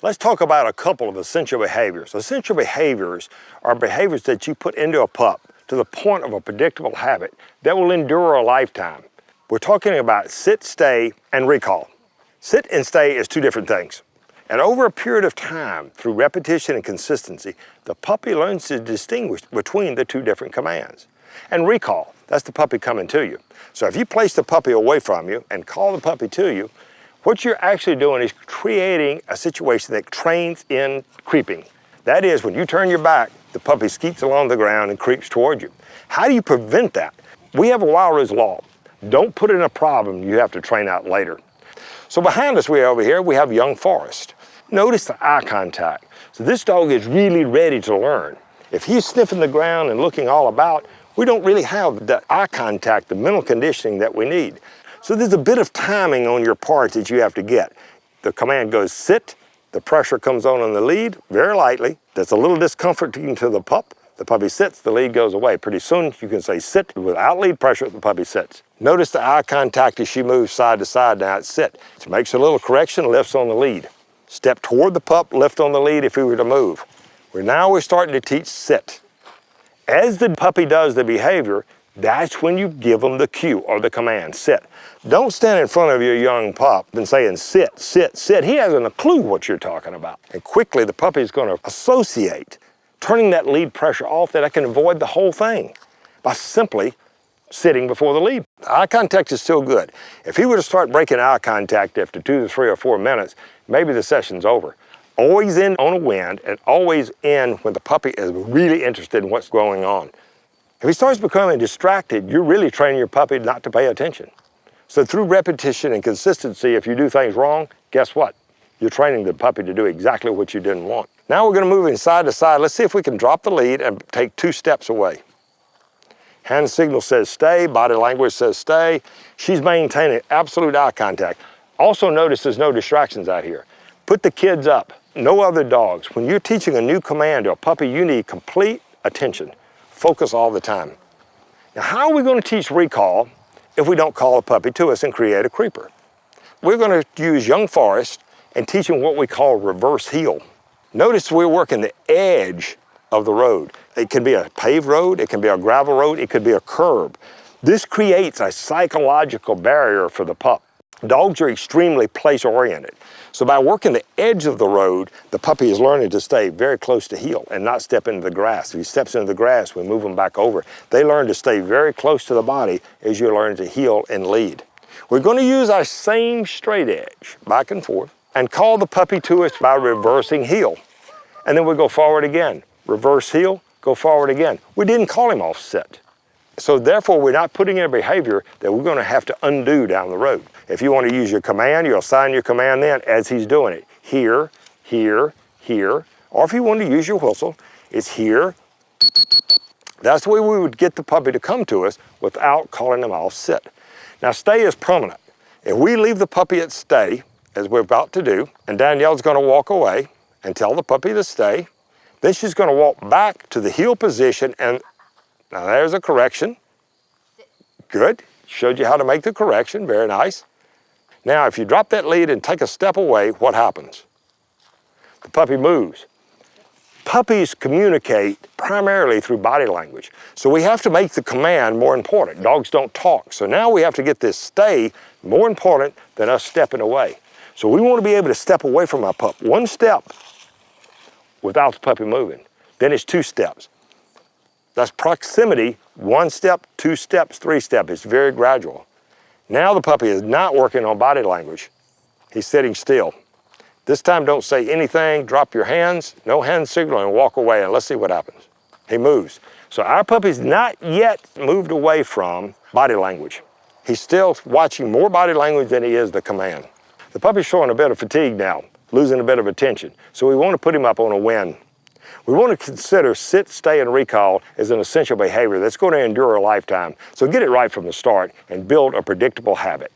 Let's talk about a couple of essential behaviors. Essential behaviors are behaviors that you put into a pup to the point of a predictable habit that will endure a lifetime. We're talking about sit, stay, and recall. Sit and stay is two different things. And over a period of time, through repetition and consistency, the puppy learns to distinguish between the two different commands. And recall, that's the puppy coming to you. So if you place the puppy away from you and call the puppy to you, what you're actually doing is creating a situation that trains in creeping. That is, when you turn your back, the puppy skeets along the ground and creeps toward you. How do you prevent that? We have a wild rose law. Don't put in a problem you have to train out later. So behind us over here, we have young Forrest. Notice the eye contact. So this dog is really ready to learn. If he's sniffing the ground and looking all about, we don't really have the eye contact, the mental conditioning that we need. So there's a bit of timing on your part that you have to get. The command goes sit, the pressure comes on the lead very lightly. That's a little discomforting to the pup. The puppy sits, the lead goes away. Pretty soon you can say sit without lead pressure, the puppy sits. Notice the eye contact as she moves side to side, now it's sit. She makes a little correction, lifts on the lead. Step toward the pup, lift on the lead if he were to move. We're starting to teach sit. As the puppy does the behavior, that's when you give them the cue or the command, sit. Don't stand in front of your young pup and saying sit, sit, sit. He hasn't a clue what you're talking about. And quickly the puppy is going to associate turning that lead pressure off that I can avoid the whole thing by simply sitting before the lead. Eye contact is still good. If he were to start breaking eye contact after 2 to 3 or 4 minutes, maybe the session's over. Always in on a wind and always in when the puppy is really interested in what's going on. If he starts becoming distracted, you're really training your puppy not to pay attention. So through repetition and consistency, if you do things wrong, guess what? You're training the puppy to do exactly what you didn't want. Now we're going to move in side to side. Let's see if we can drop the lead and take 2 steps away. Hand signal says stay, body language says stay. She's maintaining absolute eye contact. Also notice there's no distractions out here. Put the kids up, no other dogs. When you're teaching a new command to a puppy, you need complete attention. Focus all the time. Now how are we going to teach recall if we don't call a puppy to us and create a creeper? We're going to use young Forrest and teach him what we call reverse heel. Notice we're working the edge of the road. It can be a paved road, it can be a gravel road, it could be a curb. This creates a psychological barrier for the pup. Dogs are extremely place-oriented. So by working the edge of the road, the puppy is learning to stay very close to heel and not step into the grass. If he steps into the grass, we move him back over. They learn to stay very close to the body as you learn to heel and lead. We're going to use our same straight edge, back and forth, and call the puppy to us by reversing heel. And then we go forward again. Reverse heel, go forward again. We didn't call him off sit. So therefore, we're not putting in a behavior that we're going to have to undo down the road. If you want to use your command, you'll assign your command then as he's doing it. Here, here, here. Or if you want to use your whistle, it's here. That's the way we would get the puppy to come to us without calling him off sit. Now stay is permanent. If we leave the puppy at stay, as we're about to do, and Danielle's going to walk away and tell the puppy to stay, then she's going to walk back to the heel position and now there's a correction. Good. Showed you how to make the correction. Very nice. Now if you drop that lead and take a step away, what happens? The puppy moves. Puppies communicate primarily through body language. So we have to make the command more important. Dogs don't talk. So now we have to get this stay more important than us stepping away. So we want to be able to step away from our pup. 1 step without the puppy moving. Then it's 2 steps. That's proximity, 1 step, 2 steps, 3 steps. It's very gradual. Now the puppy is not working on body language. He's sitting still. This time don't say anything, drop your hands, no hand signal, and walk away, and let's see what happens. He moves. So our puppy's not yet moved away from body language. He's still watching more body language than he is the command. The puppy's showing a bit of fatigue now, losing a bit of attention. So we want to put him up on a win. We want to consider sit, stay, and recall as an essential behavior that's going to endure a lifetime. So get it right from the start and build a predictable habit.